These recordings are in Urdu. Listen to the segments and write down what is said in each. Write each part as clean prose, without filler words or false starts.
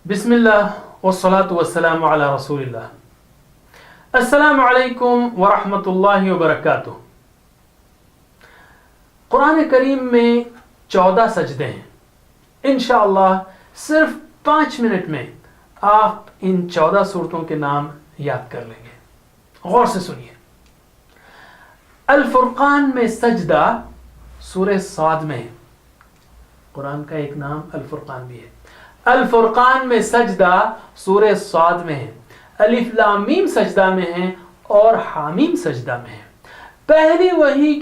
بسم اللہ والصلاة والسلام علی رسول اللہ۔ السلام علیکم ورحمۃ اللہ وبرکاتہ۔ قرآن کریم میں 14 سجدے ہیں۔ انشاءاللہ صرف 5 منٹ میں آپ ان 14 سورتوں کے نام یاد کر لیں گے۔ غور سے سنیے۔ الفرقان میں سجدہ سورہ صاد میں ہے۔ قرآن کا ایک نام الفرقان بھی ہے۔ الفرقان میں سجدہ سورہ صاد میں ہے۔ الف لام میم سجدہ میں ہے اور حامیم سجدہ میں ہے۔ پہلی وحی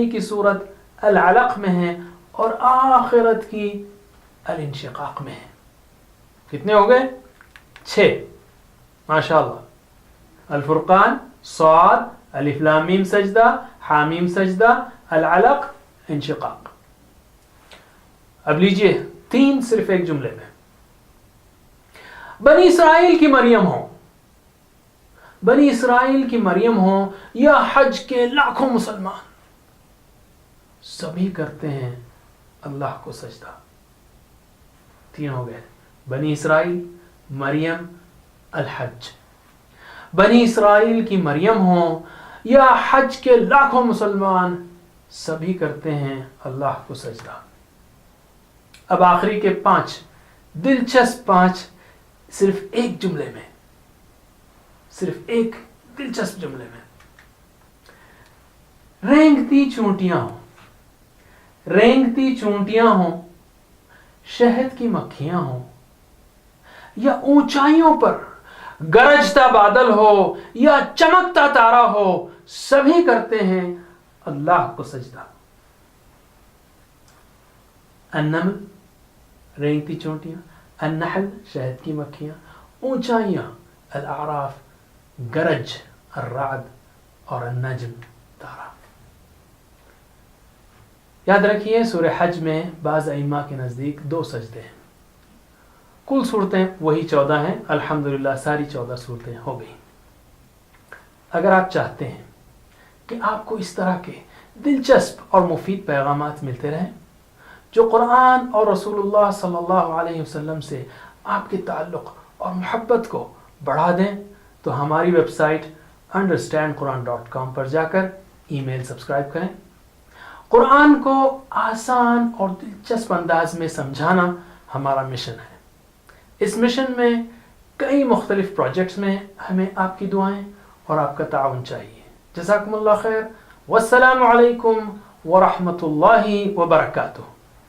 کی صورت العلق میں ہے اور آخرت کی الانشقاق میں ہے۔ کتنے ہو گئے؟ 6۔ ماشاءاللہ۔ الفرقان، صاد، الف لام میم سجدہ، حامیم سجدہ، العلق، انشقاق۔ اب لیجئے 3 صرف ایک جملے میں۔ بنی اسرائیل کی مریم ہو یا حج کے لاکھوں مسلمان، سبھی کرتے ہیں اللہ کو سجدہ۔ 3 ہو گئے۔ بنی اسرائیل، مریم، الحج۔ بنی اسرائیل کی مریم ہو یا حج کے لاکھوں مسلمان، سبھی کرتے ہیں اللہ کو سجدہ۔ اب آخری کے 5 دلچسپ 5 صرف ایک جملے میں، صرف ایک دلچسپ جملے میں۔ رینگتی چونٹیاں ہوں، شہد کی مکھیاں ہوں، یا اونچائیوں پر گرجتا بادل ہو یا چمکتا تارا ہو، سبھی کرتے ہیں اللہ کو سجدہ۔ النمل رینگتی چونٹیاں، النحل شہد کی مکھیاں، اونچائیاں الاعراف، گرج الرعد اور النجم تارا۔ یاد رکھیے سورہ حج میں بعض ائمہ کے نزدیک 2 سجدے ہیں۔ کل صورتیں وہی 14 ہیں۔ الحمدللہ ساری 14 صورتیں ہو گئی۔ اگر آپ چاہتے ہیں کہ آپ کو اس طرح کے دلچسپ اور مفید پیغامات ملتے رہیں جو قرآن اور رسول اللہ صلی اللہ علیہ وسلم سے آپ کے تعلق اور محبت کو بڑھا دیں، تو ہماری ویب سائٹ understandquran.com پر جا کر ای میل سبسکرائب کریں۔ قرآن کو آسان اور دلچسپ انداز میں سمجھانا ہمارا مشن ہے۔ اس مشن میں کئی مختلف پروجیکٹس میں ہمیں آپ کی دعائیں اور آپ کا تعاون چاہیے۔ جزاکم اللہ خیر۔ والسلام علیکم ورحمۃ اللہ وبرکاتہ۔